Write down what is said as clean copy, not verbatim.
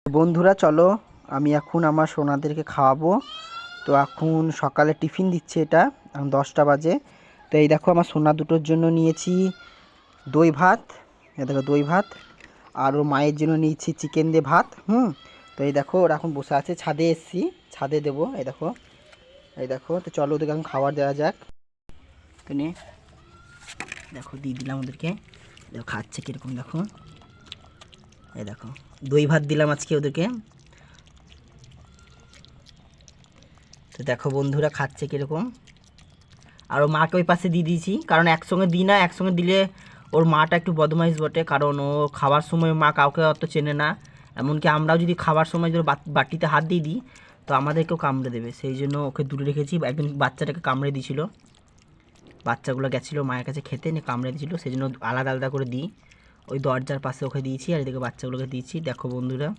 বন্ধুরা চলো, আমি এখন আমার সোনাদেরকে খাওয়াবো। তো এখন সকালে টিফিন দিচ্ছে, এটা এখন 10টা বাজে। তো এই দেখো আমার সোনা দুটোর জন্য নিয়েছি দই ভাত, এই দেখো দই ভাত। আর ওর মায়ের জন্য নিয়েছি চিকেন দিয়ে ভাত। তো এই দেখো ওরা এখন বসে আছে, ছাদে এসছি, ছাদে দেবো। এই দেখো, এই দেখো। তো চলো ওদেরকে এখন খাবার দেওয়া যাক। তো নে, দেখো দিয়ে দিলাম ওদেরকে। দেখো খাচ্ছে কীরকম, দেখো। এই দেখো দই ভাত দিলাম আজকে ওদেরকে। তো দেখো বন্ধুরা খাচ্ছে কীরকম। আর ওর মাকে ওই পাশে দিয়ে দিয়েছি, কারণ একসঙ্গে দিই না, একসঙ্গে দিলে ওর মাটা একটু বদমাইশ বটে, কারণ ও খাবার সময় মা কাউকে অত চেনে না। এমনকি আমরাও যদি খাবার সময় যদি বাটিতে হাত দিয়ে দিই তো আমাদেরকেও কামড়ে দেবে, সেই জন্য ওকে দূরে রেখেছি। একদিন বাচ্চাটাকে কামড়ে দিয়েছিল, বাচ্চাগুলো গেছিলো মায়ের কাছে খেতে, নিয়ে কামড়ে দিয়েছিল, সেই জন্য আলাদা আলাদা করে দিই। ওই দরজার পাশে ওকে দিয়েছি, আর এদিকে বাচ্চাগুলোকে দিয়েছি। দেখো বন্ধুরা।